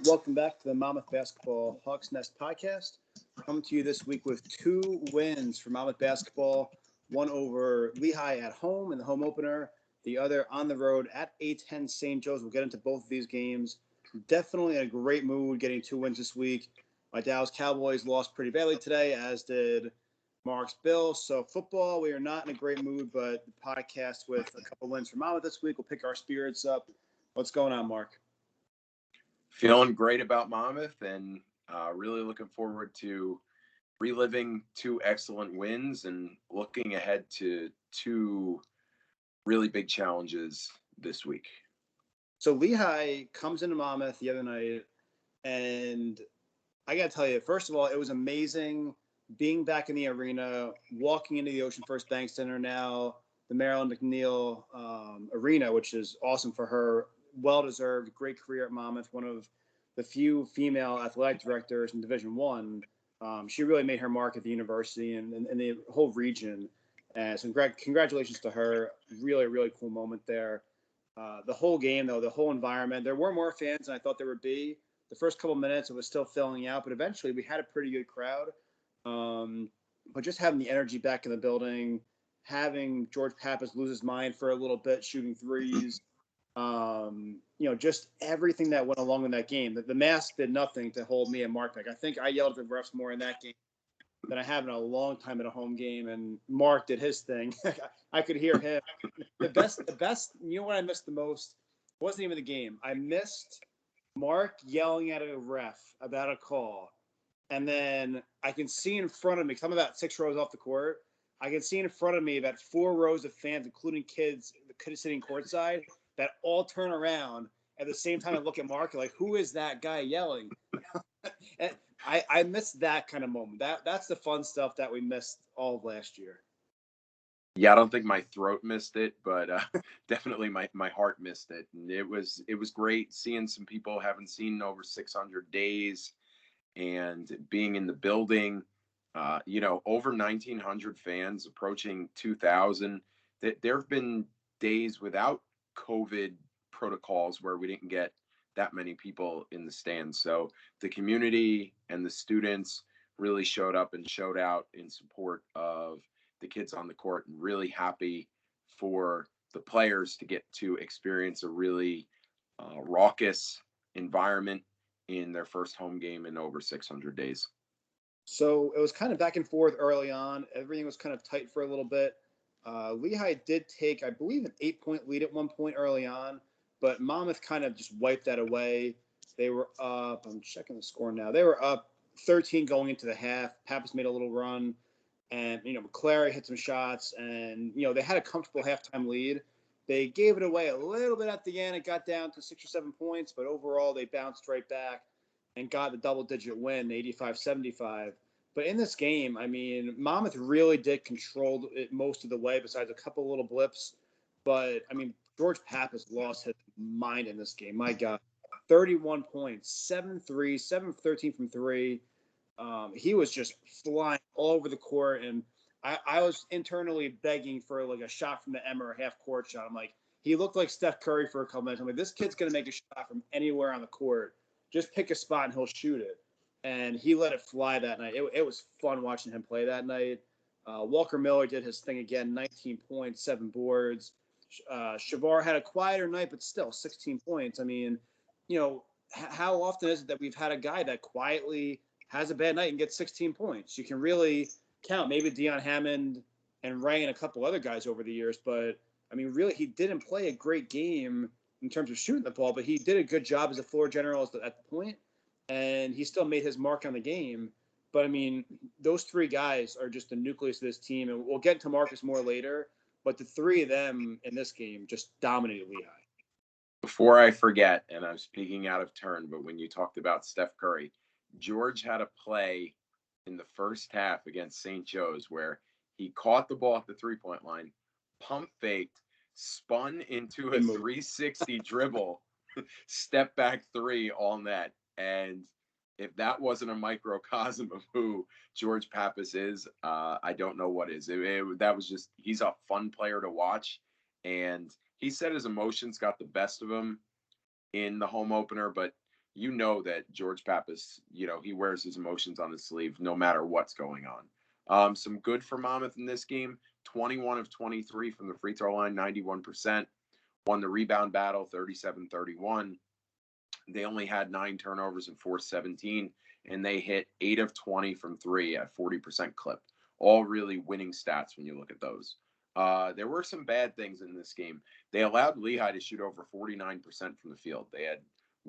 Welcome back to the Monmouth Basketball Hawks Nest podcast. Coming to you this week with two wins for Monmouth Basketball. One over Lehigh at home in the home opener. The other on the road at A10 St. Joe's. We'll get into both of these games. Definitely in a great mood getting two wins this week. My Dallas Cowboys lost pretty badly today, as did Mark's Bills. So football, we are not in a great mood, but the podcast with a couple wins for Monmouth this week will pick our spirits up. What's going on, Mark? Feeling great about Monmouth and really looking forward to reliving two excellent wins and looking ahead to two really big challenges this week. So Lehigh comes into Monmouth the other night, and I got to tell you, first of all, it was amazing being back in the arena, walking into the Ocean First Bank Center now, the Marilyn McNeil Arena, which is awesome for her. Well-deserved, great career at Monmouth, one of the few female athletic directors in Division I. She really made her mark at the university and the whole region. And so congratulations to her. Really, really cool moment there. The whole game, though, the whole environment, there were more fans than I thought there would be. The first couple minutes, it was still filling out, but eventually we had a pretty good crowd. But just having the energy back in the building, having George Pappas lose his mind for a little bit, shooting threes, just everything that went along in that game. The mask did nothing to hold me and Mark back. I think I yelled at the refs more in that game than I have in a long time at a home game, and Mark did his thing. I could hear him. The best. You know what I missed the most? It wasn't even the game. I missed Mark yelling at a ref about a call, and then I can see in front of me, because I'm about 6 rows off the court, I can see in front of me about 4 rows of fans, including kids sitting courtside, that all turn around at the same time and look at Mark like, who is that guy yelling? And I missed that kind of moment. That's the fun stuff that we missed all of last year. Yeah, I don't think my throat missed it, but definitely my heart missed it. And it was great seeing some people I haven't seen in over 600 days and being in the building. Over 1,900 fans, approaching 2,000. There have been days without COVID protocols where we didn't get that many people in the stands. So the community and the students really showed up and showed out in support of the kids on the court, and really happy for the players to get to experience a really raucous environment in their first home game in over 600 days. So it was kind of back and forth early on. Everything was kind of tight for a little bit. Lehigh did take, I believe, an 8-point lead at one point early on, but Monmouth kind of just wiped that away. They were up, I'm checking the score now, they were up 13 going into the half. Pappas made a little run, and, McClary hit some shots, and, they had a comfortable halftime lead. They gave it away a little bit at the end. It got down to 6 or 7 points, but overall they bounced right back and got the double-digit win, 85-75. But in this game, Monmouth really did control it most of the way, besides a couple little blips. But, George Pappas lost his mind in this game. My God. 31 points, 7 threes, 7 of 13 from 3. He was just flying all over the court, and I was internally begging for like a shot from the Emma or half-court shot. I'm like, he looked like Steph Curry for a couple minutes. I'm like, this kid's going to make a shot from anywhere on the court. Just pick a spot and he'll shoot it. And he let it fly that night. It was fun watching him play that night. Walker Miller did his thing again, 19 points, 7 boards. Shavar had a quieter night, but still 16 points. How often is it that we've had a guy that quietly has a bad night and gets 16 points? You can really count maybe Deion Hammond and Ray and a couple other guys over the years, but really, he didn't play a great game in terms of shooting the ball, but he did a good job as a floor general at the point, and he still made his mark on the game. But, those 3 guys are just the nucleus of this team, and we'll get to Marcus more later, but the 3 of them in this game just dominated Lehigh. Before I forget, and I'm speaking out of turn, but when you talked about Steph Curry, George had a play in the first half against St. Joe's where he caught the ball at the 3-point line, pump faked, spun into a 360 dribble, step back 3 all net. And if that wasn't a microcosm of who George Pappas is, I don't know what is. That was just, he's a fun player to watch. And he said his emotions got the best of him in the home opener, but you know that George Pappas, he wears his emotions on his sleeve no matter what's going on. Some good for Monmouth in this game: 21 of 23 from the free throw line, 91%. Won the rebound battle, 37-31. They only had 9 turnovers and forced 17, and they hit 8 of 20 from 3 at 40% clip. All really winning stats when you look at those. There were some bad things in this game. They allowed Lehigh to shoot over 49% from the field. They had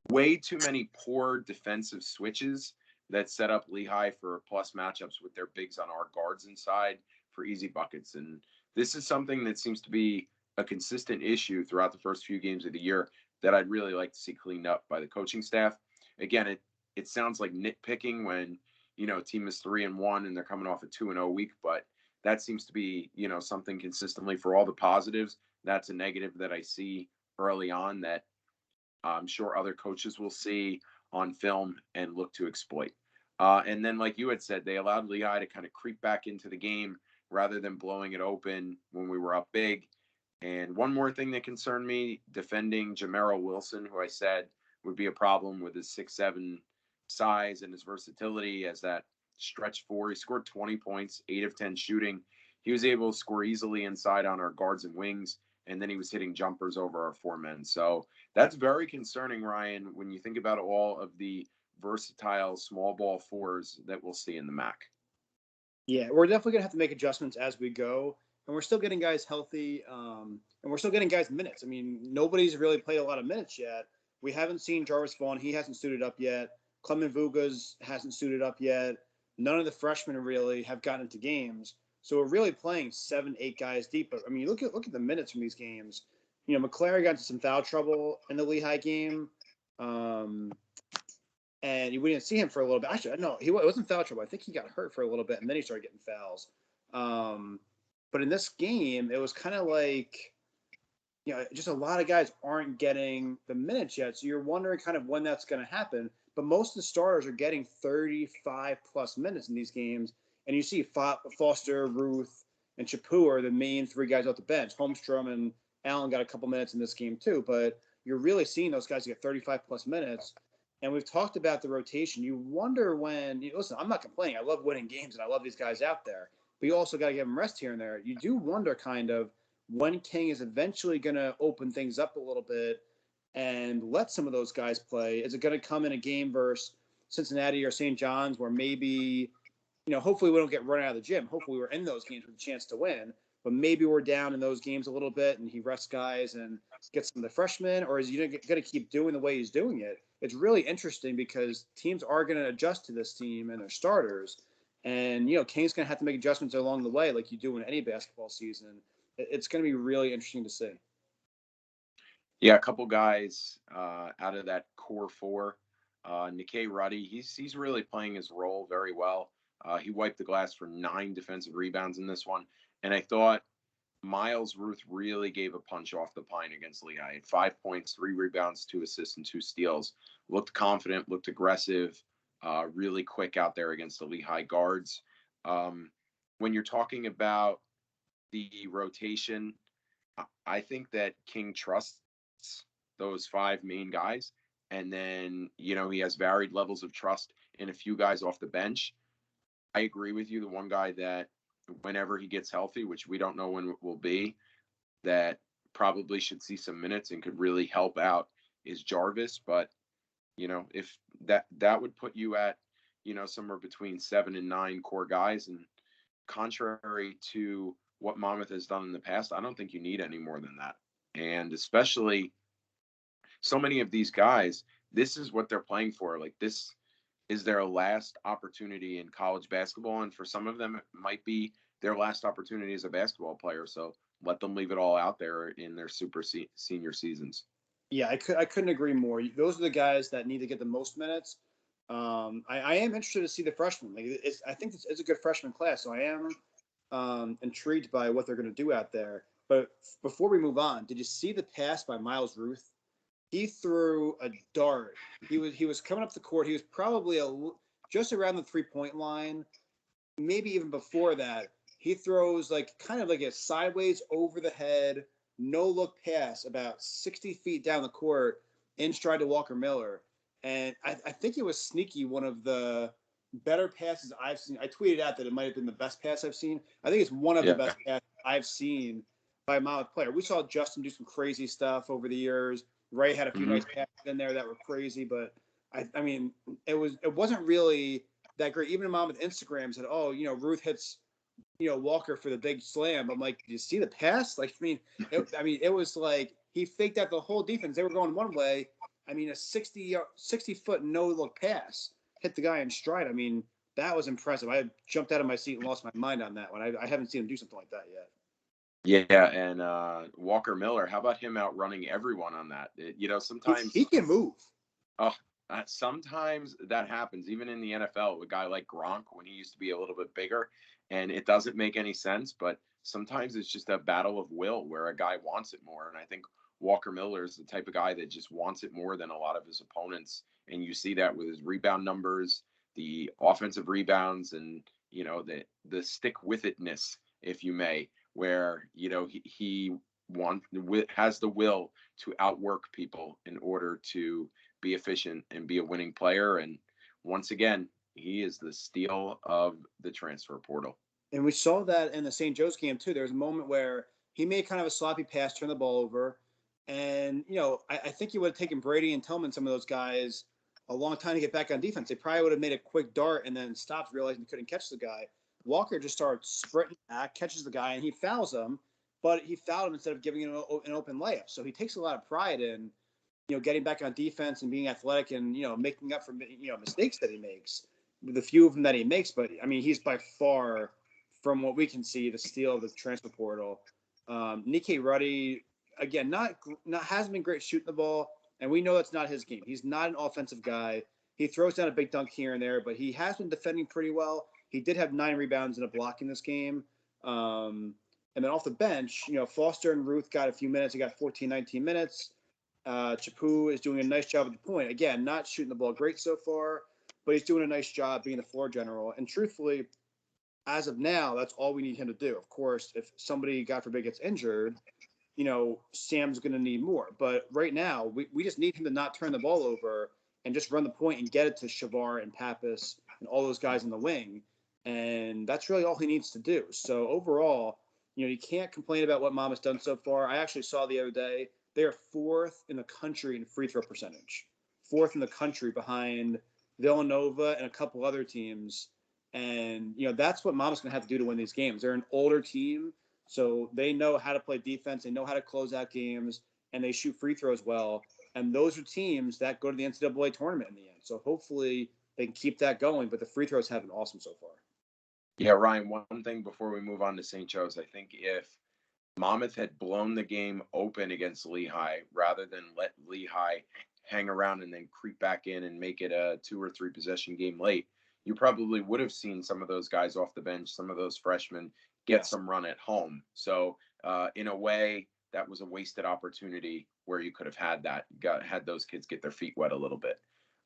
way too many poor defensive switches that set up Lehigh for plus matchups with their bigs on our guards inside for easy buckets. And this is something that seems to be a consistent issue throughout the first few games of the year that I'd really like to see cleaned up by the coaching staff. Again, it sounds like nitpicking when a team is 3-1 and they're coming off a 2-0 week, but that seems to be something consistently for all the positives. That's a negative that I see early on that I'm sure other coaches will see on film and look to exploit. And then, like you had said, they allowed Lehigh to kind of creep back into the game rather than blowing it open when we were up big. And one more thing that concerned me, defending Jamero Wilson, who I said would be a problem with his 6'7" size and his versatility as that stretch four. He scored 20 points, 8 of 10 shooting. He was able to score easily inside on our guards and wings, and then he was hitting jumpers over our 4 men. So that's very concerning, Ryan, when you think about all of the versatile small ball fours that we'll see in the MAC. Yeah, we're definitely gonna have to make adjustments as we go, and we're still getting guys healthy, and we're still getting guys minutes. I mean, nobody's really played a lot of minutes yet. We haven't seen Jarvis Vaughn; he hasn't suited up yet. Clement Vugas hasn't suited up yet. None of the freshmen really have gotten into games, so we're really playing 7, 8 guys deep. But I mean, look at the minutes from these games. McClary got into some foul trouble in the Lehigh game. And we didn't see him for a little bit. Actually, no, it wasn't foul trouble. I think he got hurt for a little bit, and then he started getting fouls. But in this game, it was kind of like, just a lot of guys aren't getting the minutes yet. So you're wondering kind of when that's going to happen. But most of the starters are getting 35-plus minutes in these games. And you see Foster, Ruth, and Chapu are the main 3 guys off the bench. Holmstrom and Allen got a couple minutes in this game too. But you're really seeing those guys get 35-plus minutes. And we've talked about the rotation. You wonder when, listen, I'm not complaining. I love winning games, and I love these guys out there. But you also got to give them rest here and there. You do wonder kind of when King is eventually going to open things up a little bit and let some of those guys play. Is it going to come in a game versus Cincinnati or St. John's where maybe, hopefully we don't get run out of the gym. Hopefully we're in those games with a chance to win. But maybe we're down in those games a little bit and he rests guys and gets some of the freshmen, or is he going to keep doing the way he's doing it? It's really interesting because teams are going to adjust to this team and their starters. And, King's going to have to make adjustments along the way like you do in any basketball season. It's going to be really interesting to see. Yeah, a couple guys out of that core 4. Nikkei Ruddy, he's really playing his role very well. He wiped the glass for 9 defensive rebounds in this one. And I thought Miles Ruth really gave a punch off the pine against Lehigh. 5 points, 3 rebounds, 2 assists, and 2 steals. Looked confident, looked aggressive, really quick out there against the Lehigh guards. When you're talking about the rotation, I think that King trusts those 5 main guys. And then, he has varied levels of trust in a few guys off the bench. I agree with you. The one guy that whenever he gets healthy, which we don't know when it will be, that probably should see some minutes and could really help out is Jarvis. But, if that would put you at, somewhere between 7 and 9 core guys. And contrary to what Monmouth has done in the past, I don't think you need any more than that. And especially so many of these guys, this is what they're playing for. Like, this is their last opportunity in college basketball. And for some of them, it might be their last opportunity as a basketball player. So let them leave it all out there in their super senior seasons. Yeah, I couldn't agree more. Those are the guys that need to get the most minutes. I am interested to see the freshmen. I think it's a good freshman class, so I am intrigued by what they're going to do out there. But before we move on, did you see the pass by Miles Ruth? He threw a dart. He was coming up the court. He was probably just around the 3-point line, maybe even before that. He throws kind of like a sideways over the head, no look pass about 60 feet down the court in stride to Walker Miller. And I think it was sneaky, one of the better passes I've seen. I tweeted out that it might have been the best pass I've seen. I think it's one of the Yeah. best passes I've seen by a Monmouth player. We saw Justin do some crazy stuff over the years. Ray had a few Hmm. nice passes in there that were crazy, but I mean, it wasn't really that great. Even Monmouth Instagram said, "Oh, Ruth hits Walker for the big slam." I'm like, "Do you see the pass?" Like, it was like he faked out the whole defense. They were going one way. I mean, a 60-foot no look pass hit the guy in stride. I mean, that was impressive. I jumped out of my seat and lost my mind on that one. I haven't seen him do something like that yet. Yeah, and Walker Miller, how about him outrunning everyone on that? He Sometimes, can move. oh, sometimes that happens, even in the NFL, with a guy like Gronk when he used to be a little bit bigger, and it doesn't make any sense. But sometimes it's just a battle of will where a guy wants it more, and I think Walker Miller is the type of guy that just wants it more than a lot of his opponents, and you see that with his rebound numbers, the offensive rebounds, and the stick with itness, if you may, where he has the will to outwork people in order to be efficient and be a winning player. And once again, he is the steal of the transfer portal. And we saw that in the St. Joe's game too. There was a moment where he made kind of a sloppy pass, turned the ball over, and I think he would have taken Brady and Tillman, some of those guys, a long time to get back on defense. They probably would have made a quick dart and then stopped, realizing he couldn't catch the guy. Walker just started sprinting back, catches the guy, and he fouls him. But he fouled him instead of giving him an open layup. So he takes a lot of pride in getting back on defense and being athletic and making up for mistakes that he makes, the few of them that he makes. But I mean, he's by far, from what we can see, the steal of the transfer portal. Nikkei Ruddy, again, not hasn't been great shooting the ball, and we know that's not his game. He's not an offensive guy. He throws down a big dunk here and there, but he has been defending pretty well. He did have 9 rebounds and a block in this game. And then off the bench, Foster and Ruth got a few minutes. He got 14, 19 minutes. Chapu is doing a nice job at the point. Again, not shooting the ball great so far, but he's doing a nice job being the floor general. And truthfully, as of now, that's all we need him to do. Of course, if somebody, God forbid, gets injured, Sam's going to need more. But right now, we just need him to not turn the ball over and just run the point and get it to Shavar and Pappas and all those guys in the wing. And that's really all he needs to do. So overall, you can't complain about what Mama's done so far. I actually saw the other day, they are 4th in the country in free throw percentage, 4th in the country behind Villanova and a couple other teams. And, that's what Mama's going to have to do to win these games. They're an older team, so they know how to play defense. They know how to close out games, and they shoot free throws well. And those are teams that go to the NCAA tournament in the end. So hopefully they can keep that going. But the free throws have been awesome so far. Yeah, Ryan, one thing before we move on to St. Joe's, I think if Monmouth had blown the game open against Lehigh rather than let Lehigh hang around and then creep back in and make it a 2 or 3 possession game late, you probably would have seen some of those guys off the bench, some of those freshmen get some run at home. So in a way, that was a wasted opportunity where you could have had those kids get their feet wet a little bit.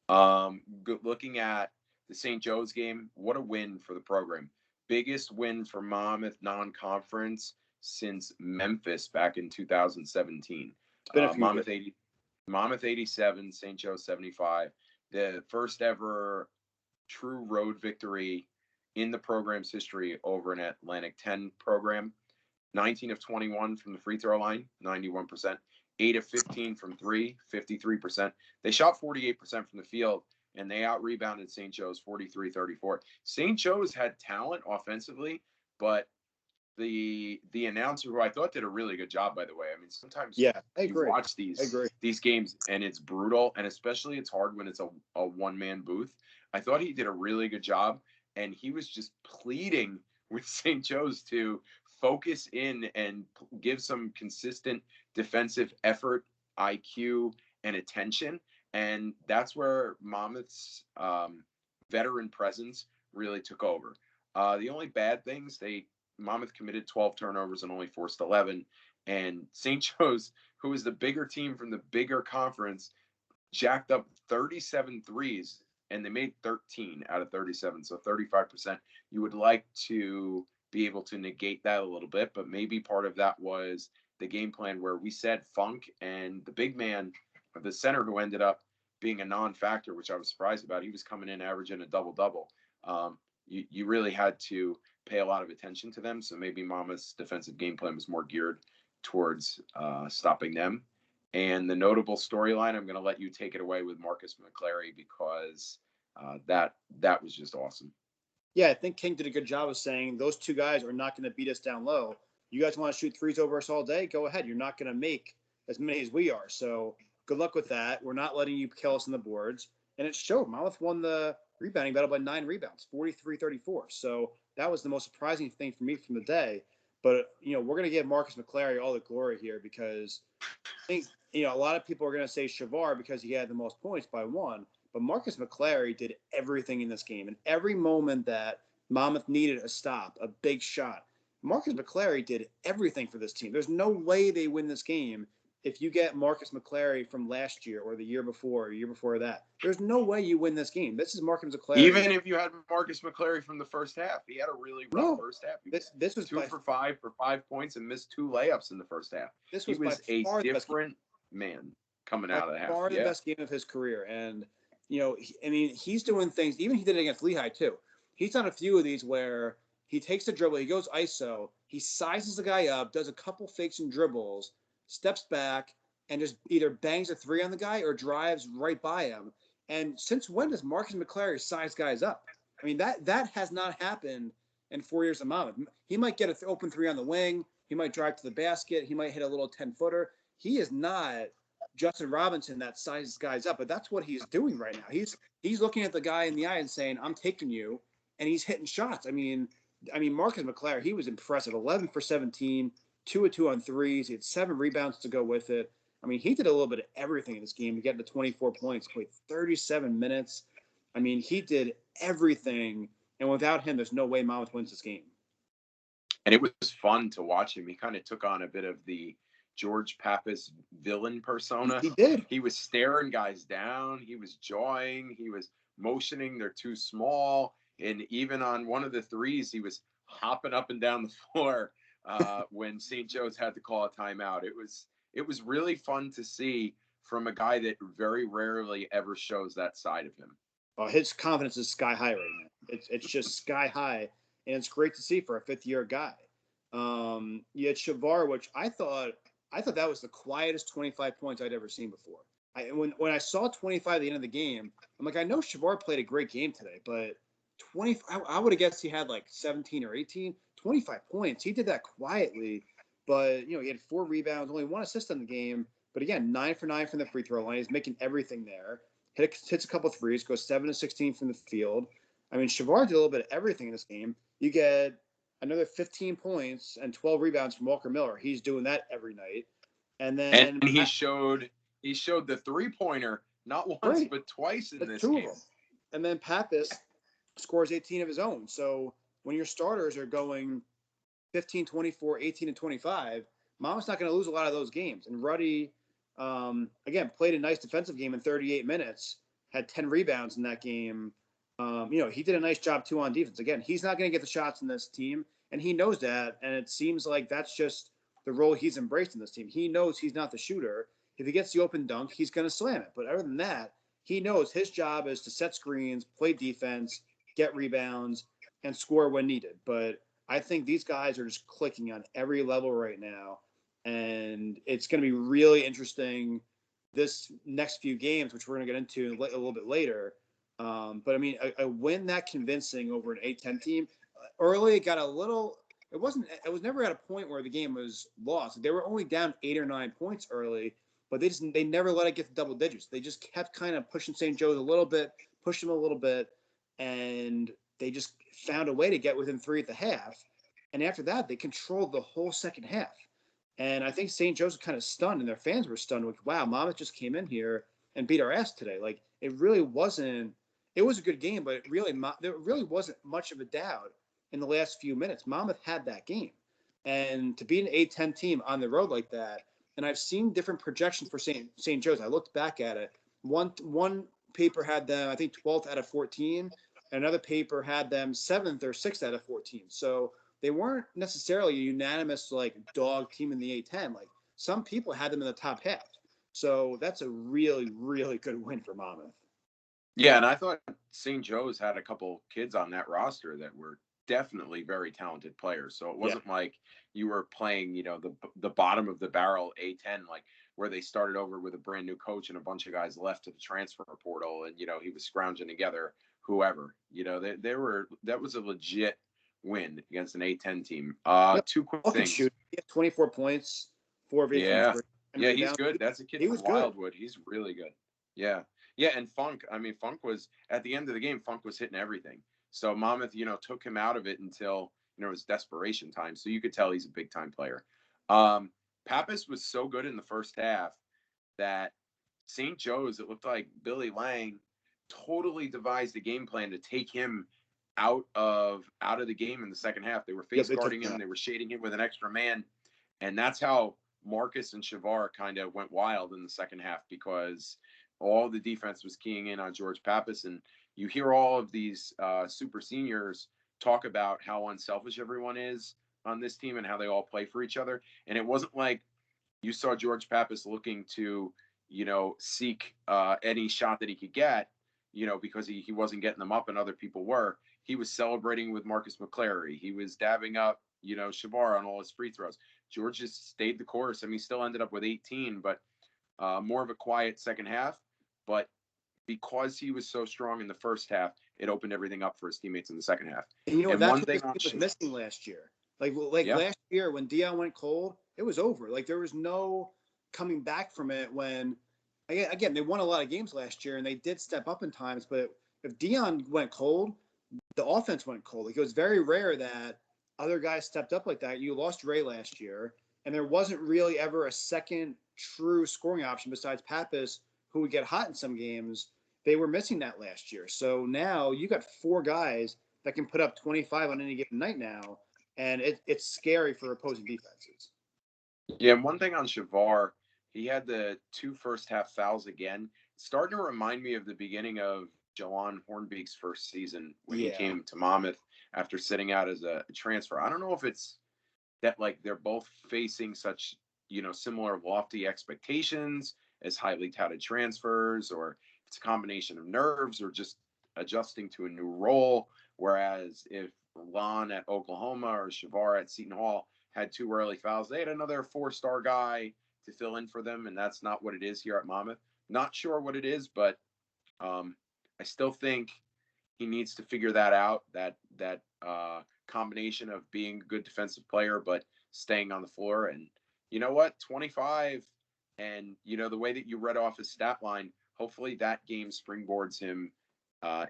Looking at the St. Joe's game, what a win for the program. Biggest win for Monmouth non-conference since Memphis back in 2017. It's been a few Monmouth years. 80, Monmouth 87, St. Joe 75. The first ever true road victory in the program's history over an Atlantic 10 program. 19 of 21 from the free throw line, 91%. 8 of 15 from 3, 53%. They shot 48% from the field, and they out-rebounded St. Joe's 43-34. St. Joe's had talent offensively, but the announcer, who I thought did a really good job, by the way. I mean, sometimes Yeah, I you agree. watch these games and it's brutal, and especially it's hard when it's a one-man booth. I thought he did a really good job, and he was just pleading with St. Joe's to focus in and give some consistent defensive effort, IQ, and attention. And that's where Monmouth's veteran presence really took over. The only bad things, Monmouth committed 12 turnovers and only forced 11. And St. Joe's, who is the bigger team from the bigger conference, jacked up 37 threes, and they made 13 out of 37. So 35%. You would like to be able to negate that a little bit, but maybe part of that was the game plan where we said Funk and the big man, the center who ended up being a non-factor, which I was surprised about. He was coming in averaging a double-double. You really had to pay a lot of attention to them. So maybe Mama's defensive game plan was more geared towards stopping them. And the notable storyline, I'm going to let you take it away with Marcus McClary, because that was just awesome. Yeah, I think King did a good job of saying those two guys are not going to beat us down low. You guys want to shoot threes over us all day? Go ahead. You're not going to make as many as we are. So good luck with that. We're not letting you kill us on the boards. And it showed. Monmouth won the rebounding battle by 9 rebounds, 43-34. So that was the most surprising thing for me from the day. But, we're going to give Marcus McClary all the glory here, because I think, a lot of people are going to say Shavar because he had the most points by 1. But Marcus McClary did everything in this game. And every moment that Monmouth needed a stop, a big shot, Marcus McClary did everything for this team. There's no way they win this game if you get Marcus McClary from last year or the year before or year before that. There's no way you win this game. This is Marcus McClary. Even if you had Marcus McClary from the first half, he had a really rough first half. This was 2 for 5 for 5 points and missed 2 layups in the first half. He was a different man coming out of the half. Far the best game of his career. And, he's doing things. Even he did it against Lehigh, too. He's done a few of these where he takes the dribble, he goes ISO, he sizes the guy up, does a couple fakes and dribbles, steps back, and just either bangs a 3 on the guy or drives right by him. And since when does Marcus McClary size guys up? I mean, that has not happened in 4 years of Monmouth. He might get an open 3 on the wing. He might drive to the basket. He might hit a little 10-footer. He is not Justin Robinson that sizes guys up, but that's what he's doing right now. He's looking at the guy in the eye and saying, I'm taking you, and he's hitting shots. I mean, Marcus McClary, he was impressive. 11 for 17, 2 of 2 on threes. He had 7 rebounds to go with it. I mean, he did a little bit of everything in this game to get to 24 points, played 37 minutes. I mean, he did everything, and without him, there's no way Monmouth wins this game. And it was fun to watch him. He kind of took on a bit of the George Pappas villain persona. He did. He was staring guys down. He was jawing. He was motioning they're too small. And even on one of the threes, he was hopping up and down the floor when St. Joe's had to call a timeout. It was really fun to see from a guy that very rarely ever shows that side of him. His confidence is sky high right now. It's just sky high, and it's great to see for a fifth-year guy. You had Shavar, which I thought that was the quietest 25 points I'd ever seen before. When I saw 25 at the end of the game, I'm like, I know Shavar played a great game today, but 20, I would have guessed he had like 17 or 18, 25 points. He did that quietly, but he had 4 rebounds, only 1 assist in the game. But again, 9 for 9 from the free throw line. He's making everything there. Hits a couple threes, goes 7 of 16 from the field. I mean, Shavar did a little bit of everything in this game. You get another 15 points and 12 rebounds from Walker Miller. He's doing that every night. And then he showed the 3-pointer not once but twice in this game. And then Pappas scores 18 of his own. So when your starters are going 15, 24, 18, and 25, Monmouth's not going to lose a lot of those games. And Ruddy, again, played a nice defensive game in 38 minutes, had 10 rebounds in that game. He did a nice job, too, on defense. Again, he's not going to get the shots in this team, and he knows that, and it seems like that's just the role he's embraced in this team. He knows he's not the shooter. If he gets the open dunk, he's going to slam it. But other than that, he knows his job is to set screens, play defense, get rebounds, and score when needed. But I think these guys are just clicking on every level right now, and it's going to be really interesting this next few games, which we're going to get into a little bit later. But I mean, a win that convincing over an A-10 team early, it got a little. It was never at a point where the game was lost. They were only down 8 or 9 points early, but they never let it get to double digits. They just kept kind of pushing St. Joe's a little bit, pushed them a little bit, and they just found a way to get within 3 at the half. And after that, they controlled the whole second half. And I think St. Joe's was kind of stunned, and their fans were stunned. Like, wow, Monmouth just came in here and beat our ass today. Like, it really wasn't. It was a good game, but there really wasn't much of a doubt in the last few minutes. Monmouth had that game. And to be an A-10 team on the road like that, and I've seen different projections for St. Joe's. I looked back at it. One paper had them, I think, 12th out of 14. Another paper had them 7th or 6th out of 14. So they weren't necessarily a unanimous, like, dog team in the A-10. Like, some people had them in the top half. So that's a really, really good win for Monmouth. Yeah, and I thought St. Joe's had a couple kids on that roster that were definitely very talented players. So it Yeah. wasn't like you were playing, the bottom of the barrel A10, like where they started over with a brand new coach and a bunch of guys left to the transfer portal, and he was scrounging together whoever. They were that was a legit win against an A10 team. Yep. Two quick All can things. shoot. He had 24 points, 4 of 8 from Yeah, three, and yeah, he's rebounds. good. That's a kid He from was good. Wildwood. He's really good. Yeah, yeah, and Funk. I mean, Funk was at the end of the game. Funk was hitting everything. So Monmouth, took him out of it until it was desperation time. So you could tell he's a big time player. Um, Pappas was so good in the first half that St. Joe's, it looked like Billy Lang totally devised a game plan to take him out of the game in the second half. They were Yep, face they took guarding him him. out. They were shading him with an extra man, and that's how Marcus and Shavar kind of went wild in the second half because all the defense was keying in on George Pappas. And you hear all of these super seniors talk about how unselfish everyone is on this team and how they all play for each other. And it wasn't like you saw George Pappas looking to, seek any shot that he could get, because he wasn't getting them up and other people were. He was celebrating with Marcus McClary. He was dabbing up, Shavar on all his free throws. George just stayed the course. I mean, he still ended up with 18, but more of a quiet second half. But because he was so strong in the first half, it opened everything up for his teammates in the second half. And And that's one what thing this on team was missing last year. Like yeah, last year when Dion went cold, it was over. Like there was no coming back from it. When again they won a lot of games last year and they did step up in times, but if Dion went cold, the offense went cold. Like it was very rare that other guys stepped up like that. You lost Ray last year, and there wasn't really ever a second true scoring option besides Pappas, who would get hot in some games. They were missing that last year. So now you got 4 guys that can put up 25 on any given night now, and it's scary for opposing defenses. yeah. And one thing on Shavar, he had the two first half fouls again, starting to remind me of the beginning of Jawan Hornbeek's first season when he Yeah. came to Monmouth after sitting out as a transfer. I don't know if it's that like they're both facing such similar lofty expectations as highly touted transfers, or it's a combination of nerves or just adjusting to a new role. Whereas if Lon at Oklahoma or Shavar at Seton Hall had 2 early fouls, they had another 4-star guy to fill in for them, and that's not what it is here at Monmouth. Not sure what it is, but I still think he needs to figure that out. That combination of being a good defensive player but staying on the floor. And you know what, 25, and the way that you read off his stat line, hopefully that game springboards him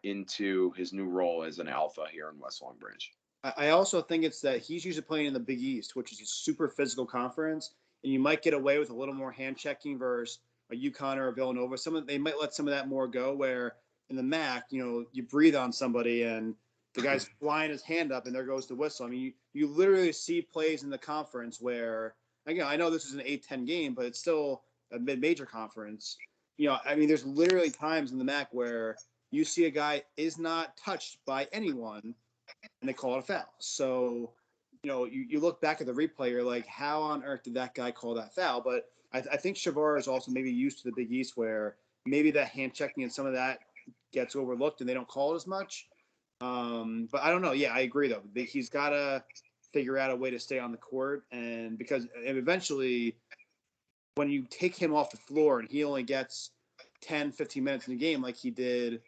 into his new role as an alpha here in West Long Branch. I also think it's that he's usually playing in the Big East, which is a super physical conference, and you might get away with a little more hand checking versus a UConn or a Villanova. They might let some of that more go. Where in the MAC, you breathe on somebody and the guy's flying his hand up and there goes the whistle. I mean, you literally see plays in the conference where, again, I know this is an 8-10 game, but it's still a mid-major conference. I mean, there's literally times in the MAC where you see a guy is not touched by anyone and they call it a foul. So, you look back at the replay, you're like, how on earth did that guy call that foul? But I think Shavar is also maybe used to the Big East where maybe that hand checking and some of that gets overlooked and they don't call it as much. But I don't know. Yeah, I agree though. He's got to figure out a way to stay on the court, and because eventually when you take him off the floor and he only gets 10, 15 minutes in the game like he did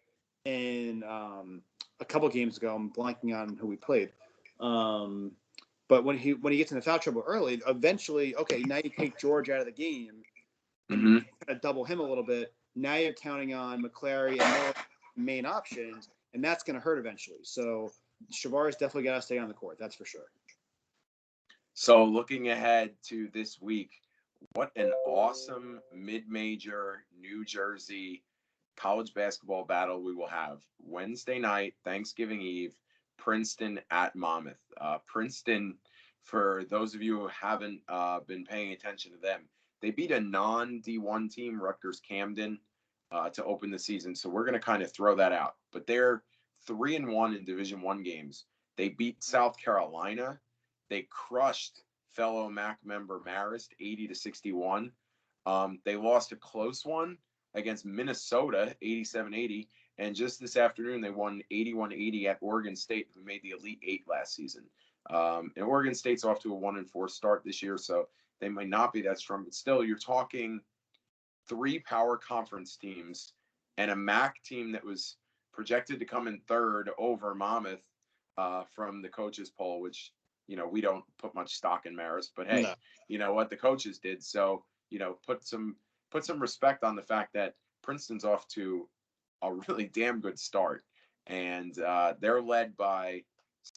in a couple games ago. I'm blanking on who we played. But when he gets into foul trouble early, eventually, okay, now you take George out of the game and you Mm-hmm. kind of double him a little bit. Now you're counting on McClary and Miller main options, and that's going to hurt eventually. So Shavar's definitely got to stay on the court. That's for sure. So looking ahead to this week, what an awesome mid-major New Jersey college basketball battle we will have Wednesday night, Thanksgiving Eve, Princeton at Monmouth. Princeton, for those of you who haven't been paying attention to them, they beat a non-D1 team, Rutgers Camden, to open the season. So we're going to kind of throw that out. But they're 3-1 in Division One games. They beat South Carolina. They crushed fellow MAC member Marist 80-61. They lost a close one against Minnesota, 87-80. And just this afternoon, they won 81-80 at Oregon State, who made the Elite Eight last season. And Oregon State's off to a 1-4 start this year, so they might not be that strong. But still, you're talking 3 power conference teams and a MAC team that was projected to come in third over Monmouth from the coaches poll, which, we don't put much stock in Marist, but hey, No. you know what the coaches did. So, put some respect on the fact that Princeton's off to a really damn good start. And they're led by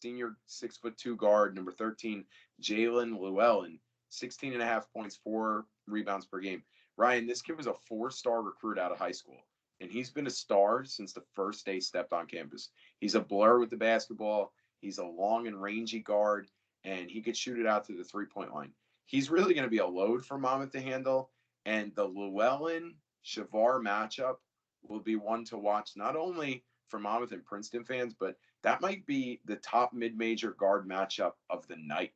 senior 6'2" guard, number 13, Jalen Llewellyn, 16.5 points, 4 rebounds per game. Ryan, this kid was a 4-star recruit out of high school, and he's been a star since the first day he stepped on campus. He's a blur with the basketball. He's a long and rangy guard, and he could shoot it out to the 3-point line. He's really going to be a load for Monmouth to handle, and the Llewellyn-Shavar matchup will be one to watch, not only for Monmouth and Princeton fans, but that might be the top mid-major guard matchup of the night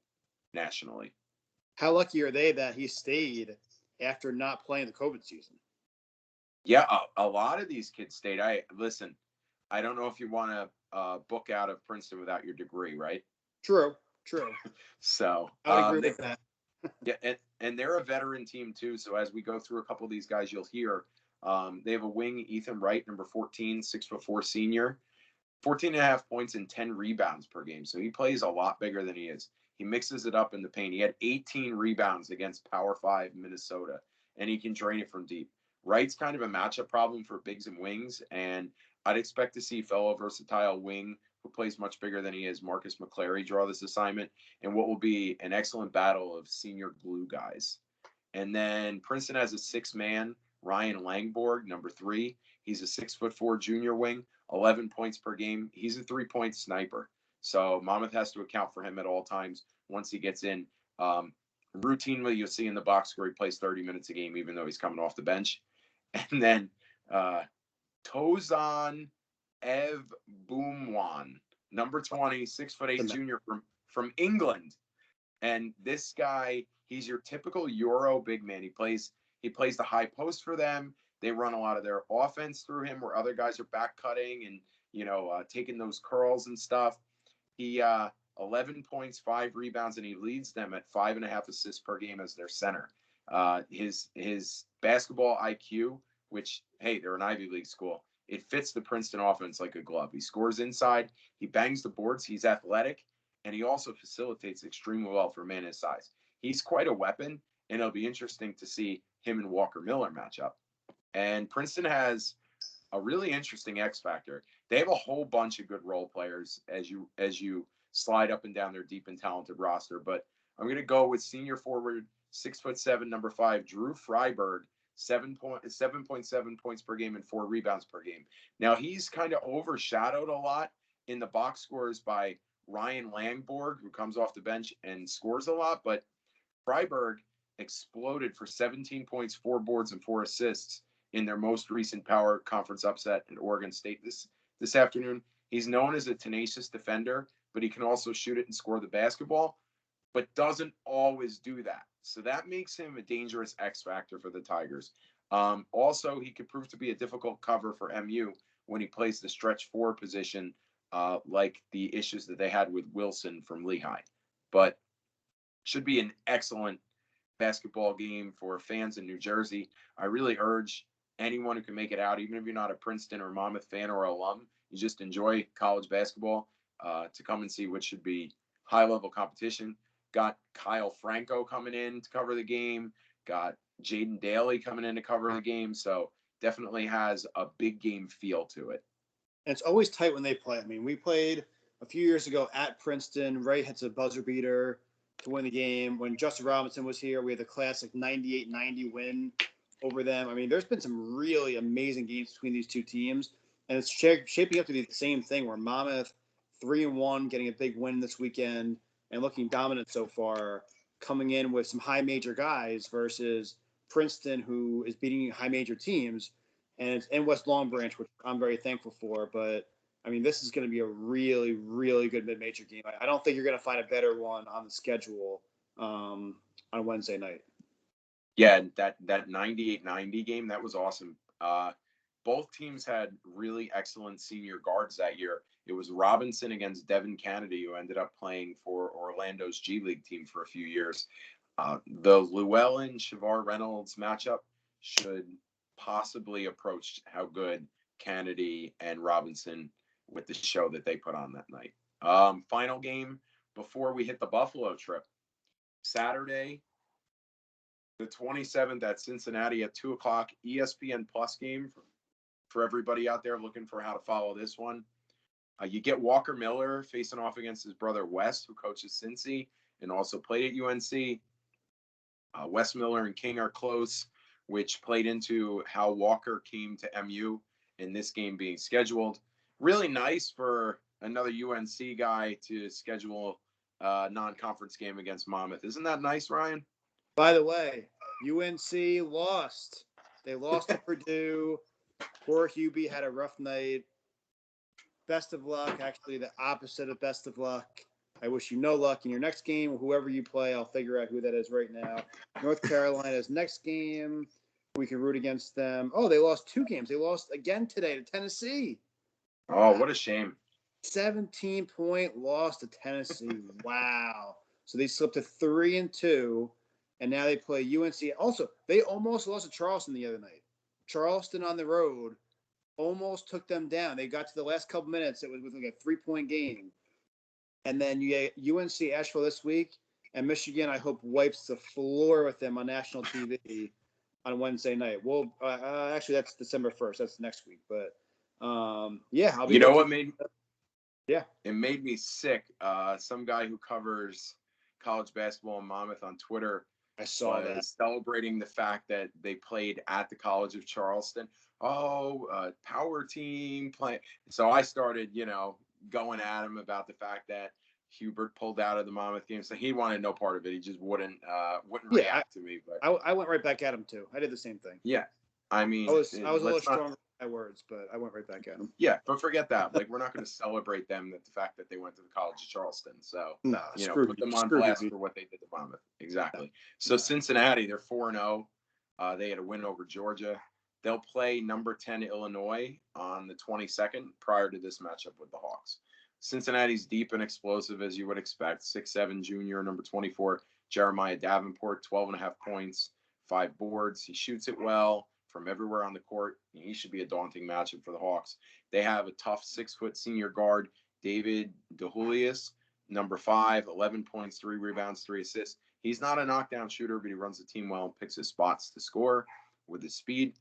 nationally. How lucky are they that he stayed after not playing the COVID season? Yeah, a lot of these kids stayed. I don't know if you want to book out of Princeton without your degree, right? True. So I would agree with that. Yeah, and they're a veteran team too. So as we go through a couple of these guys, you'll hear they have a wing, Ethan Wright, number 14, 6'4" senior, 14.5 points and 10 rebounds per game. So he plays a lot bigger than he is. He mixes it up in the paint. He had 18 rebounds against Power 5 Minnesota, and he can drain it from deep. Wright's kind of a matchup problem for bigs and wings, and I'd expect to see fellow versatile wing who plays much bigger than he is, Marcus McClary, draw this assignment, and what will be an excellent battle of senior glue guys. And then Princeton has a 6-man, Ryan Langborg, number 3. He's a 6'4" junior wing, 11 points per game. He's a 3-point sniper. So Monmouth has to account for him at all times once he gets in. Routinely, you'll see in the box score, he plays 30 minutes a game, even though he's coming off the bench. And then Tozan Ev Boomwan, number 20, 6'8" junior from England. And this guy, he's your typical Euro big man. He plays the high post for them. They run a lot of their offense through him, where other guys are back cutting and taking those curls and stuff. He 11 points, 5 rebounds, and he leads them at 5.5 assists per game as their center. His basketball IQ, which, hey, they're an Ivy League school, it fits the Princeton offense like a glove. He scores inside, he bangs the boards, he's athletic, and he also facilitates extremely well for a man his size. He's quite a weapon, and it'll be interesting to see him and Walker Miller match up. And Princeton has a really interesting X factor. They have a whole bunch of good role players as you slide up and down their deep and talented roster. But I'm going to go with senior forward, 6'7", number 5, Drew Freiberg, 7.7 points per game and 4 rebounds per game. Now he's kind of overshadowed a lot in the box scores by Ryan Langborg, who comes off the bench and scores a lot, but Freiberg exploded for 17 points, 4 boards, and 4 assists in their most recent Power Conference upset at Oregon State this afternoon. He's known as a tenacious defender, but he can also shoot it and score the basketball, but doesn't always do that. So that makes him a dangerous X factor for the Tigers. Also, he could prove to be a difficult cover for MU when he plays the stretch 4 position, like the issues that they had with Wilson from Lehigh. But should be an excellent basketball game for fans in New Jersey. I really urge anyone who can make it out, even if you're not a Princeton or Monmouth fan or alum, you just enjoy college basketball, to come and see what should be high-level competition. Got Kyle Franco coming in to cover the game. Got Jaden Daly coming in to cover the game. So definitely has a big game feel to it. And it's always tight when they play. I mean, we played a few years ago at Princeton. Ray hits a buzzer beater to win the game. When Justin Robinson was here, we had the classic 98-90 win over them. I mean, there's been some really amazing games between these two teams. And it's shaping up to be the same thing, where Monmouth 3-1, getting a big win this weekend and looking dominant so far, coming in with some high major guys versus Princeton, who is beating high major teams. And it's in West Long Branch, which I'm very thankful for. But, I mean, this is going to be a really, really good mid-major game. I don't think you're going to find a better one on the schedule on Wednesday night. Yeah, that 98-90 game, that was awesome. Both teams had really excellent senior guards that year. It was Robinson against Devin Kennedy, who ended up playing for Orlando's G League team for a few years. The Llewellyn-Shavar Reynolds matchup should possibly approach how good Kennedy and Robinson with the show that they put on that night. Final game before we hit the Buffalo trip. Saturday, the 27th at Cincinnati at 2 o'clock, ESPN Plus game for everybody out there looking for how to follow this one. You get Walker Miller facing off against his brother Wes, who coaches Cincy and also played at UNC. Wes Miller and King are close, which played into how Walker came to MU in this game being scheduled. Really nice for another UNC guy to schedule a non-conference game against Monmouth. Isn't that nice, Ryan? By the way, UNC lost. They lost to Purdue. Poor Hubie had a rough night. Best of luck. Actually, the opposite of best of luck. I wish you no luck in your next game. Whoever you play, I'll figure out who that is right now. North Carolina's next game. We can root against them. Oh, they lost 2 games. They lost again today to Tennessee. Oh, what a shame. 17-point loss to Tennessee. Wow. So they slipped to 3-2, and now they play UNC. Also, they almost lost to Charleston the other night. Charleston on the road almost took them down. They got to the last couple minutes. It was like a 3-point game. And then you get UNC Asheville this week, and Michigan, I hope, wipes the floor with them on national TV on Wednesday night. Well, actually, that's December 1st. That's next week. But, yeah, I'll be You know looking. what made Yeah. It made me sick. Some guy who covers college basketball in Monmouth on Twitter I saw that. celebrating the fact that they played at the College of Charleston. Oh, power team play. So I started, going at him about the fact that Hubert pulled out of the Monmouth game. So he wanted no part of it. He just wouldn't react to me. But I went right back at him too. I did the same thing. yeah, I mean, I was a little stronger with my words, but I went right back at him. Yeah, but forget that. Like, we're not going to celebrate them the fact that they went to the College of Charleston. So, put them on blast for what they did to Monmouth. Exactly. So Cincinnati, they're 4-0. They had a win over Georgia. They'll play number 10 Illinois on the 22nd prior to this matchup with the Hawks. Cincinnati's deep and explosive, as you would expect. 6'7" junior, number 24, Jeremiah Davenport, 12.5 points, 5 boards. He shoots it well from everywhere on the court. He should be a daunting matchup for the Hawks. They have a tough 6-foot senior guard, David DeJulius, number 5, 11 points, 3 rebounds, 3 assists. He's not a knockdown shooter, but he runs the team well and picks his spots to score with his speed.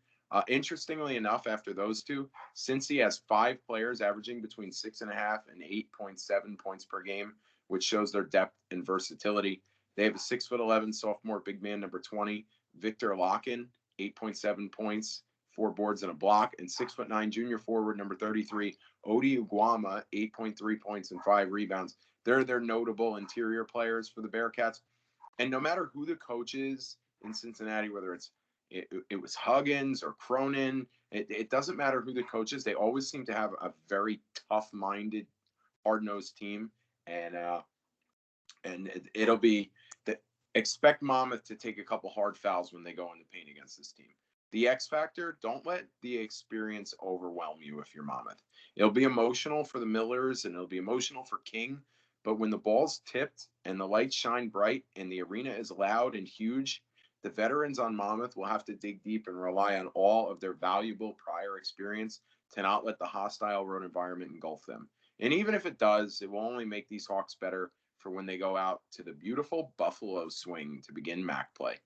Interestingly enough, after those two, since he has 5 players averaging between 6.5 and 8.7 points per game, which shows their depth and versatility. They have a 6'11" sophomore big man, number 20, Victor Locken, 8.7 points, 4 boards and a block, and 6'9" junior forward, number 33, Odi Uguama, 8.3 points and 5 rebounds. They're their notable interior players for the Bearcats. And no matter who the coach is in Cincinnati, whether it was Huggins or Cronin, it doesn't matter who the coach is. They always seem to have a very tough-minded, hard-nosed team, and it'll be expect Monmouth to take a couple hard fouls when they go in the paint against this team. The X factor, don't let the experience overwhelm you if you're Monmouth. It'll be emotional for the Millers and it'll be emotional for King, but when the ball's tipped and the lights shine bright and the arena is loud and huge, the veterans on Monmouth will have to dig deep and rely on all of their valuable prior experience to not let the hostile road environment engulf them. And even if it does, it will only make these Hawks better for when they go out to the beautiful Buffalo Swing to begin MAC play.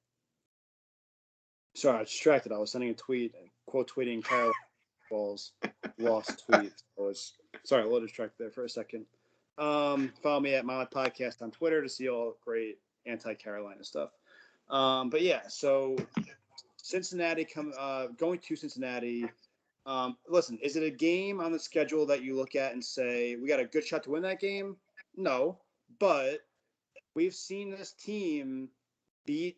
Sorry, I was distracted. I was sending a tweet, quote tweeting Carolina balls lost tweet. I was sorry, a little distracted there for a second. Follow me at Monmouth Podcast on Twitter to see all great anti-Carolina stuff. But yeah, so Cincinnati going to Cincinnati. Listen, is it a game on the schedule that you look at and say we got a good shot to win that game? No, but we've seen this team beat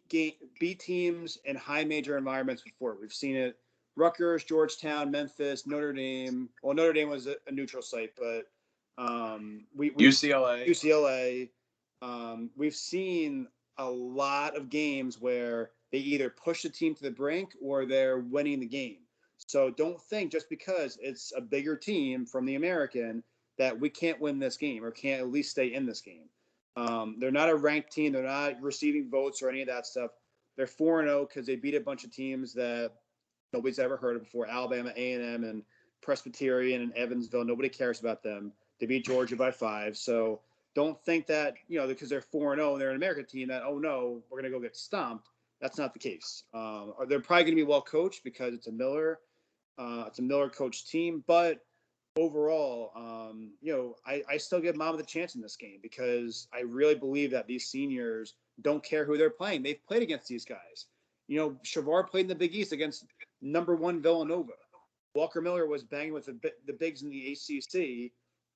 teams in high major environments before. We've seen it: Rutgers, Georgetown, Memphis, Notre Dame. Well, Notre Dame was a neutral site, but UCLA. We've seen a lot of games where they either push the team to the brink or they're winning the game. So don't think just because it's a bigger team from the American that we can't win this game or can't at least stay in this game. They're not a ranked team. They're not receiving votes or any of that stuff. They're 4-0 because they beat a bunch of teams that nobody's ever heard of before. Alabama, A&M, and Presbyterian and Evansville. Nobody cares about them. They beat Georgia by 5. So don't think that, because they're 4-0 and they're an American team that, oh no, we're going to go get stomped. That's not the case. They're probably going to be well coached because it's a Miller coach team. But overall, I still give Monmouth a chance in this game because I really believe that these seniors don't care who they're playing. They've played against these guys. Shavar played in the Big East against number 1 Villanova. Walker Miller was banging with the bigs in the ACC,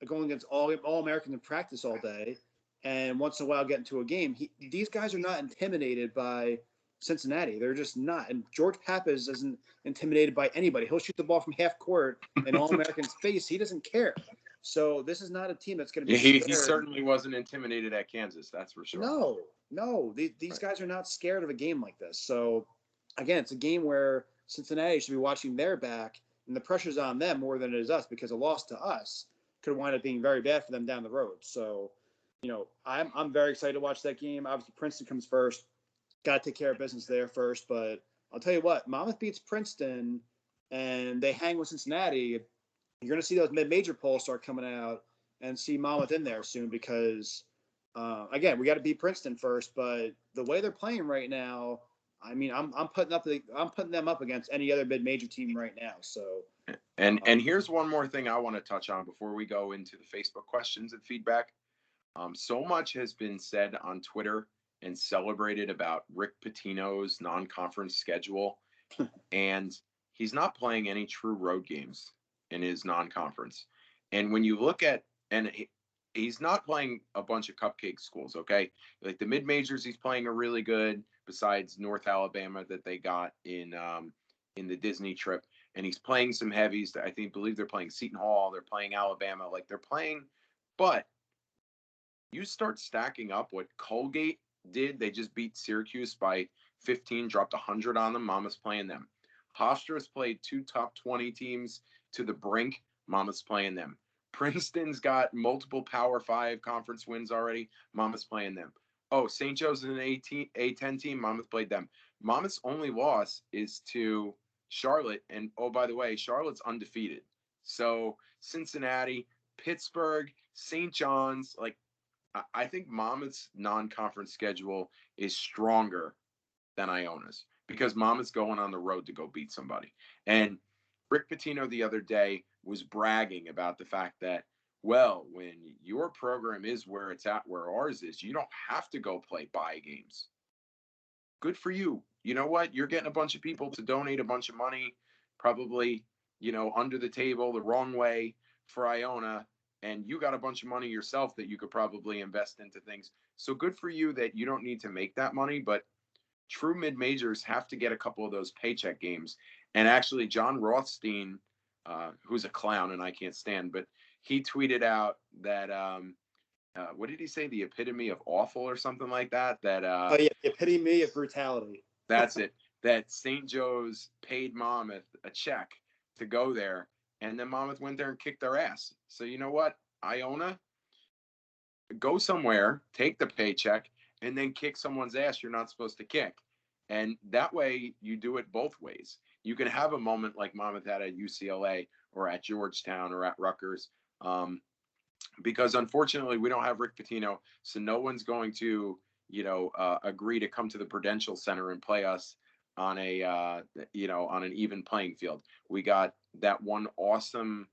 going against all Americans in practice all day, and once in a while get into a game. These guys are not intimidated by Cincinnati. They're just not. And George Pappas isn't intimidated by anybody. He'll shoot the ball from half court in All-American's face. He doesn't care. So this is not a team that's going to be He scared. certainly wasn't intimidated at Kansas, that's for sure. No. These guys are not scared of a game like this. So, again, it's a game where Cincinnati should be watching their back, and the pressure's on them more than it is us because a loss to us could wind up being very bad for them down the road. So, I'm very excited to watch that game. Obviously, Princeton comes first. Got to take care of business there first. But I'll tell you what, Monmouth beats Princeton, and they hang with Cincinnati. You're going to see those mid-major polls start coming out and see Monmouth in there soon because, again, we got to beat Princeton first. But the way they're playing right now, I mean, I'm putting them up against any other mid-major team right now. So, and here's one more thing I want to touch on before we go into the Facebook questions and feedback. So much has been said on Twitter and celebrated about Rick Pitino's non-conference schedule, and he's not playing any true road games in his non-conference. And when you look at, and he's not playing a bunch of cupcake schools, okay? Like the mid-majors he's playing are really good, besides North Alabama that they got in the Disney trip. And he's playing some heavies. Believe they're playing Seton Hall, they're playing Alabama, like they're playing. But you start stacking up what Colgate did. They just beat Syracuse by 15, dropped 100 on them. Monmouth's playing them. Hofstra's played 2 top 20 teams to the brink. Monmouth's playing them. Princeton's got multiple Power 5 conference wins already. Monmouth's playing them. Oh, St. Joe's is an A10 team. Monmouth played them. Monmouth's only loss is to Charlotte. And, oh, by the way, Charlotte's undefeated. So Cincinnati, Pittsburgh, St. John's, like, I think Monmouth's non-conference schedule is stronger than Iona's because Monmouth's going on the road to go beat somebody. And Rick Pitino the other day was bragging about the fact that, well, when your program is where it's at, where ours is, you don't have to go play bye games. Good for you. You know what? You're getting a bunch of people to donate a bunch of money, probably, under the table the wrong way for Iona. And you got a bunch of money yourself that you could probably invest into things. So good for you that you don't need to make that money, but true mid-majors have to get a couple of those paycheck games. And actually, John Rothstein, who's a clown and I can't stand, but he tweeted out that, what did he say? The epitome of awful or something like that? the epitome of brutality. That's it. That St. Joe's paid Monmouth a check to go there. And then Monmouth went there and kicked their ass. So you know what, Iona? Go somewhere, take the paycheck, and then kick someone's ass you're not supposed to kick. And that way you do it both ways. You can have a moment like Monmouth had at UCLA or at Georgetown or at Rutgers. Because unfortunately we don't have Rick Pitino. So no one's going to, agree to come to the Prudential Center and play us on on an even playing field. We got that one awesome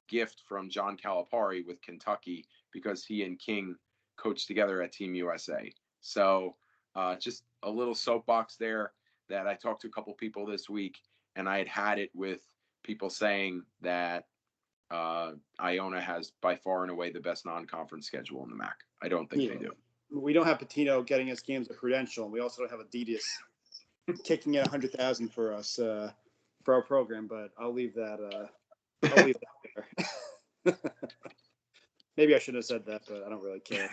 gift from John Calipari with Kentucky because he and King coached together at Team USA. So just a little soapbox there that I talked to a couple people this week, and I had it with people saying that Iona has by far and away the best non-conference schedule in the MAC. I don't think they do. We don't have Pitino getting us games at Prudential, and we also don't have Adidas kicking in 100,000 for us for our program. But I'll leave that. There. Maybe I shouldn't have said that, but I don't really care.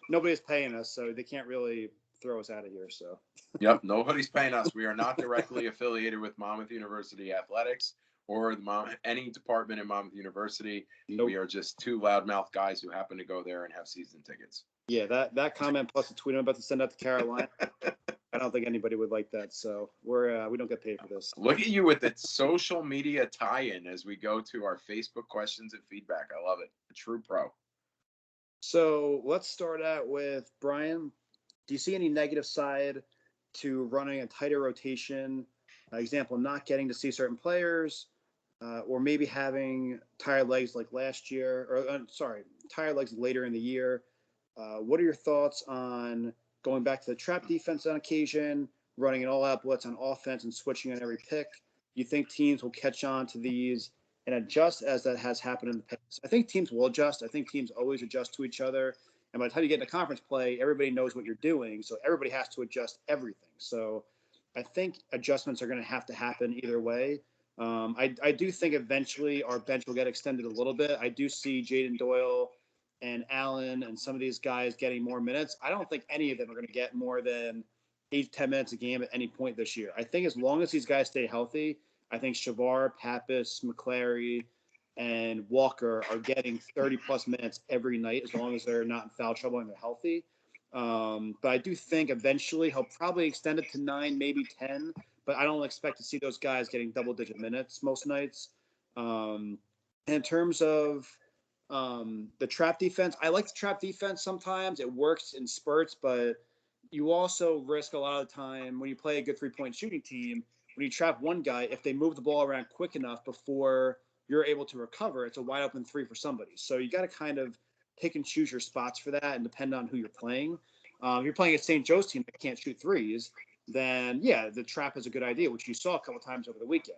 Nobody's paying us, so they can't really throw us out of here. So. Yep, nobody's paying us. We are not directly affiliated with Monmouth University Athletics or any department in Monmouth University. Nope. We are just two loudmouth guys who happen to go there and have season tickets. Yeah, that comment plus the tweet I'm about to send out to Carolina. I don't think anybody would like that. So we don't get paid for this. Look at you with the social media tie-in as we go to our Facebook questions and feedback. I love it. A true pro. So let's start out with Brian. Do you see any negative side to running a tighter rotation? Example, not getting to see certain players, or maybe having tired legs like last year, or tired legs later in the year. What are your thoughts on going back to the trap defense on occasion, running an all-out blitz on offense and switching on every pick? Do you think teams will catch on to these and adjust as that has happened in the past? I think teams will adjust. I think teams always adjust to each other. And by the time you get into conference play, everybody knows what you're doing. So everybody has to adjust everything. So I think adjustments are going to happen either way. I do think eventually our bench will get extended a little bit. I do see Jaden Doyle and Allen and some of these guys getting more minutes. I don't think any of them are going to get more than 8 to 10 minutes a game at any point this year. I think as long as these guys stay healthy, I think Shavar, Pappas, McClary, and Walker are getting 30-plus minutes every night as long as they're not in foul trouble and they're healthy. But I do think eventually he'll probably extend it to 9, maybe 10, but I don't expect to see those guys getting double-digit minutes most nights. And in terms of the trap defense, I like the trap defense sometimes. It works in spurts, but you also risk a lot of the time when you play a good three-point shooting team, when you trap one guy, if they move the ball around quick enough before you're able to recover, it's a wide open three for somebody. So you got to kind of pick and choose your spots for that and depend on who you're playing. If you're playing a St. Joe's team that can't shoot threes, then yeah, the trap is a good idea, which you saw a couple times over the weekend.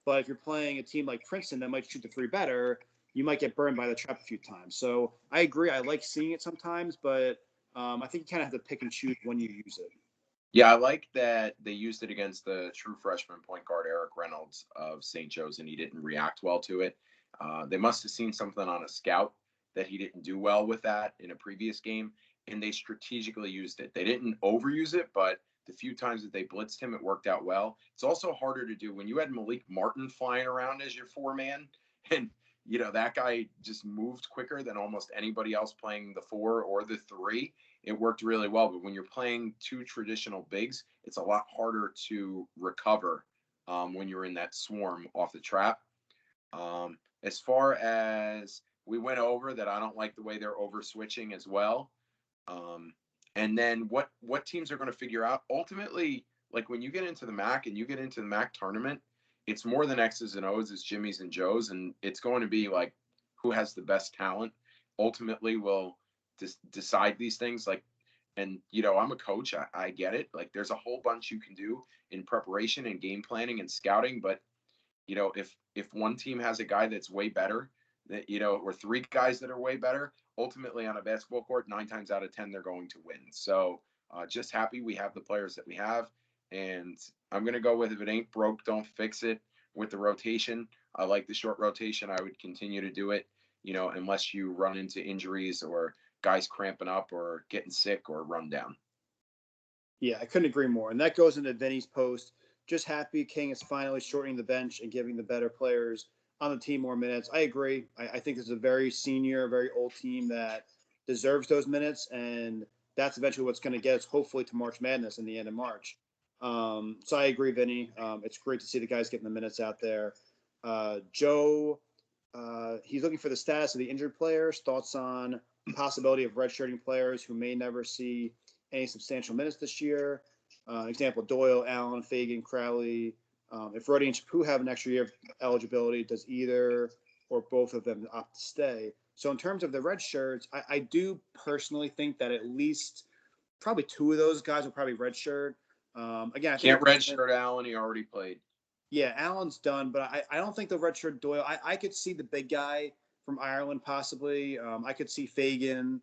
But if you're playing a team like Princeton that might shoot the three better, you might get burned by the trap a few times. So I agree. I like seeing it sometimes, but I think you kind of have to pick and choose when you use it. Yeah, I like that they used it against the true freshman point guard Eric Reynolds of St. Joe's, and he didn't react well to it. They must have seen something on a scout that he didn't do well with that in a previous game, and they strategically used it. They didn't overuse it, but the few times that they blitzed him, it worked out well. It's also harder to do when you had Malik Martin flying around as your four-man, and that guy just moved quicker than almost anybody else playing the 4 or the 3. It worked really well. But when you're playing two traditional bigs, it's a lot harder to recover when you're in that swarm off the trap. As far as we went over that, I don't like the way they're over switching as well. And then what teams are going to figure out ultimately, like when you get into the MAC and you get into the MAC tournament, it's more than X's and O's, it's Jimmy's and Joe's, and it's going to be like who has the best talent ultimately will decide these things. Like, and I'm a coach, I get it. Like, there's a whole bunch you can do in preparation and game planning and scouting, but if one team has a guy that's way better, that or 3 guys that are way better, ultimately on a basketball court, 9 times out of 10 they're going to win. So just happy we have the players that we have. And I'm going to go with, if it ain't broke, don't fix it with the rotation. I like the short rotation. I would continue to do it, unless you run into injuries or guys cramping up or getting sick or run down. Yeah, I couldn't agree more. And that goes into Vinny's post. Just happy King is finally shortening the bench and giving the better players on the team more minutes. I agree. I think this is a very senior, very old team that deserves those minutes. And that's eventually what's going to get us hopefully to March Madness in the end of March. So I agree, Vinny. It's great to see the guys getting the minutes out there. Joe, he's looking for the status of the injured players. Thoughts on the possibility of redshirting players who may never see any substantial minutes this year. Example, Doyle, Allen, Fagan, Crowley. If Roddy and Chapu have an extra year of eligibility, does either or both of them opt to stay? So in terms of the red shirts, I do personally think that at least probably 2 of those guys will probably redshirt. Again, I can't redshirt Allen. He already played. Yeah, Allen's done, but I don't think they'll redshirt Doyle. I could see the big guy from Ireland possibly. I could see Fagan.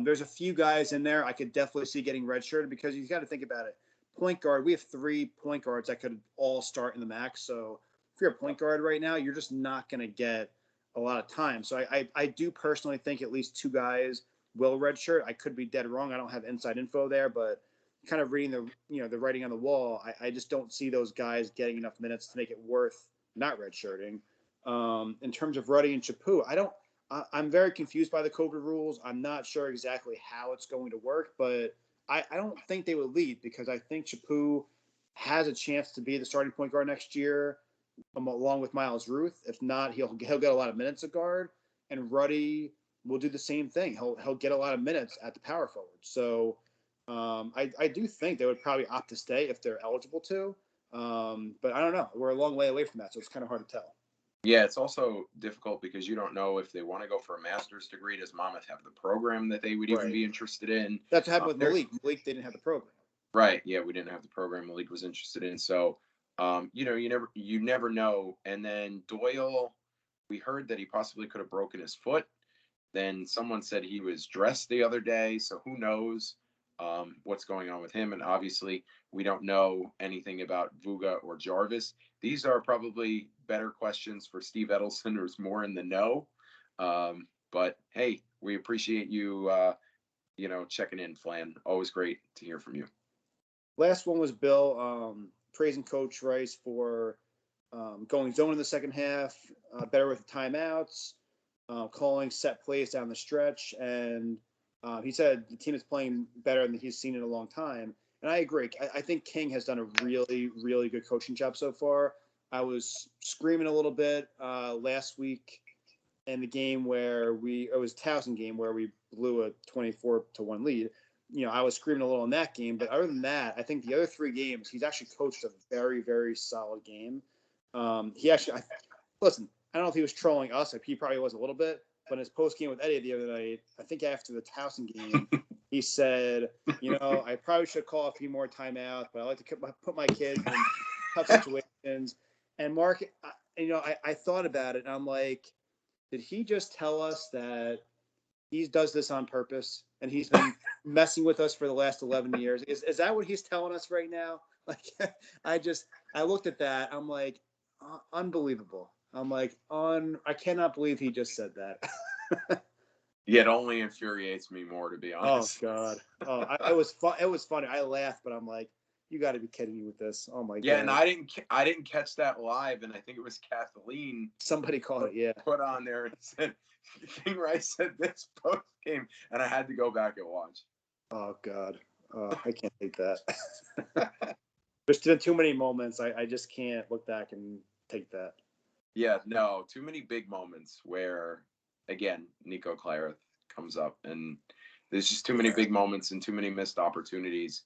There's a few guys in there I could definitely see getting redshirted because you got to think about it. Point guard, we have 3 point guards that could all start in the max. So if you're a point guard right now, you're just not going to get a lot of time. So I do personally think at least 2 guys will redshirt. I could be dead wrong. I don't have inside info there, but kind of reading the writing on the wall. I just don't see those guys getting enough minutes to make it worth not redshirting. In terms of Ruddy and Chapu, I'm very confused by the COVID rules. I'm not sure exactly how it's going to work, but I don't think they would lead because I think Chapu has a chance to be the starting point guard next year, along with Miles Ruth. If not, he'll get a lot of minutes at guard, and Ruddy will do the same thing. He'll get a lot of minutes at the power forward. So I do think they would probably opt to stay if they're eligible to. But I don't know. We're a long way away from that, so it's kind of hard to tell. Yeah, it's also difficult because you don't know if they want to go for a master's degree. Does Monmouth have the program that they would even be interested in? That's what happened with Malik. Malik, they didn't have the program. Right. Yeah, we didn't have the program Malik was interested in. So, you never know. And then Doyle, we heard that he possibly could have broken his foot. Then someone said he was dressed the other day. So who knows what's going on with him? And obviously, we don't know anything about Vuga or Jarvis. These are probably better questions for Steve Edelson, who's more in the know. But hey, we appreciate you, checking in, Flan. Always great to hear from you. Last one was Bill praising Coach Rice for going zone in the second half, better with the timeouts, calling set plays down the stretch, and he said the team is playing better than he's seen in a long time. And I agree. I think King has done a really, really good coaching job so far. I was screaming a little bit last week in the game where it was a Towson game where we blew a 24-1 lead. I was screaming a little in that game, but other than that, I think the other 3 games, he's actually coached a very, very solid game. Listen, I don't know if he was trolling us. He probably was a little bit, but in his post game with Eddie the other night, I think after the Towson game, he said, I probably should call a few more timeouts, but I like to put my kids in tough situations. And Mark, I thought about it, and I'm like, did he just tell us that he does this on purpose and he's been messing with us for the last 11 years? Is that what he's telling us right now? Like, I looked at that. I'm like, unbelievable. I'm like, I cannot believe he just said that. Yeah, it only infuriates me more, to be honest. Oh God. It was fun. It was funny. I laughed, but I'm like, you got to be kidding me with this. Oh my God. Yeah, and I didn't catch that live, and I think it was Kathleen. Somebody called it. Yeah. Put on there and said, King Rice said this post game, and I had to go back and watch. Oh God. I can't take that. There's been too many moments. I just can't look back and take that. Yeah, no, too many big moments where, again, Nico Clarith comes up, and there's just too many big moments and too many missed opportunities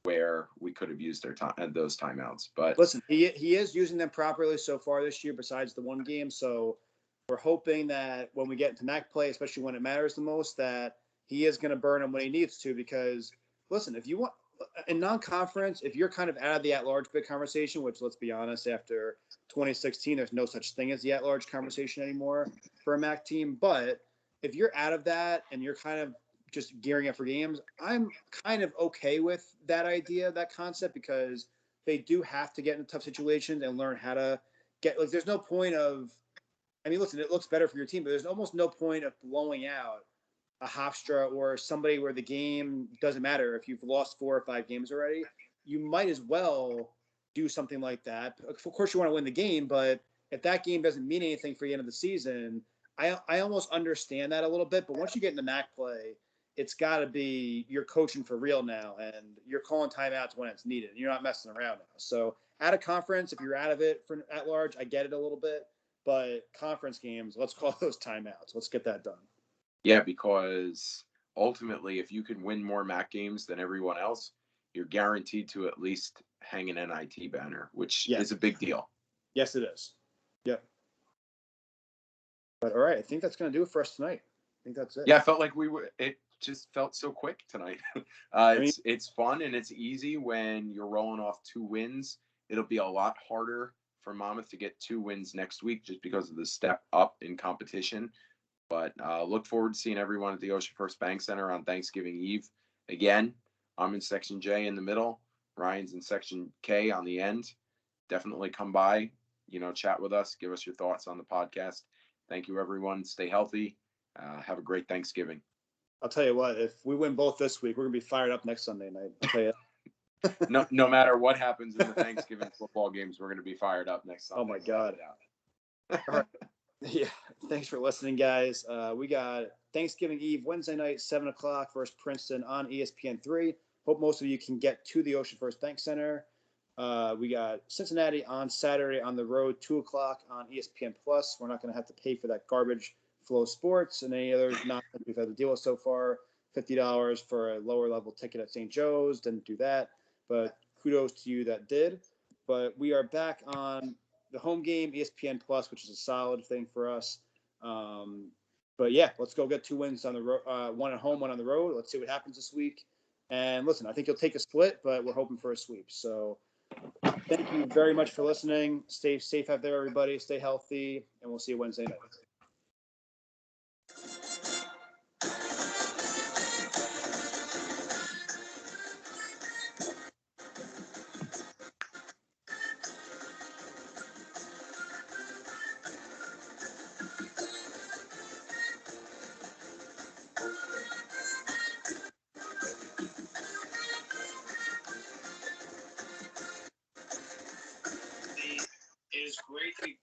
where we could have used those timeouts. But listen, he is using them properly so far this year, besides the one game. So we're hoping that when we get into MAC play, especially when it matters the most, that he is going to burn them when he needs to. Because listen, if you want in non-conference, if you're kind of out of the at-large bid conversation, which let's be honest, after 2016, there's no such thing as the at-large conversation anymore for a MAC team. But if you're out of that and you're kind of just gearing up for games, I'm kind of okay with that idea, that concept, because they do have to get into tough situations and learn how to get, like, there's no point of, listen, it looks better for your team, but there's almost no point of blowing out a Hofstra or somebody where the game doesn't matter. If you've lost 4 or 5 games already, you might as well do something like that. Of course you want to win the game, but if that game doesn't mean anything for the end of the season, I almost understand that a little bit. But once you get into MAC play, it's got to be you're coaching for real now, and you're calling timeouts when it's needed. You're not messing around now. So at a conference, if you're out of it for at large, I get it a little bit. But conference games, let's call those timeouts. Let's get that done. Yeah, because ultimately, if you can win more MAC games than everyone else, you're guaranteed to at least hang an NIT banner, which is a big deal. Yes, it is. Yep. But all right, I think that's going to do it for us tonight. I think that's it. Yeah, I felt like it just felt so quick tonight. It's fun and it's easy when you're rolling off 2 wins. It'll be a lot harder for Monmouth to get 2 wins next week just because of the step up in competition. But look forward to seeing everyone at the Ocean First Bank Center on Thanksgiving Eve. Again, I'm in Section J in the middle. Ryan's in Section K on the end. Definitely come by, chat with us. Give us your thoughts on the podcast. Thank you, everyone. Stay healthy. Have a great Thanksgiving. I'll tell you what, if we win both this week, we're going to be fired up next Sunday night. I'll tell you. no matter what happens in the Thanksgiving football games, we're going to be fired up next Sunday. Oh my God. All right. Yeah. Thanks for listening, guys. We got Thanksgiving Eve, Wednesday night, 7:00 versus Princeton on ESPN3. Hope most of you can get to the Ocean First Bank Center. We got Cincinnati on Saturday on the road, 2:00 on ESPN Plus. We're not going to have to pay for that garbage Flow Sports and any other nonsense we've had to deal with so far. $50 for a lower level ticket at St. Joe's. Didn't do that, but kudos to you that did. But we are back on the home game, ESPN Plus, which is a solid thing for us. But yeah, let's go get 2 wins on the road, one at home, one on the road. Let's see what happens this week. And listen, I think you'll take a split, but we're hoping for a sweep. So thank you very much for listening. Stay safe out there, everybody. Stay healthy, and we'll see you Wednesday night. Is greatly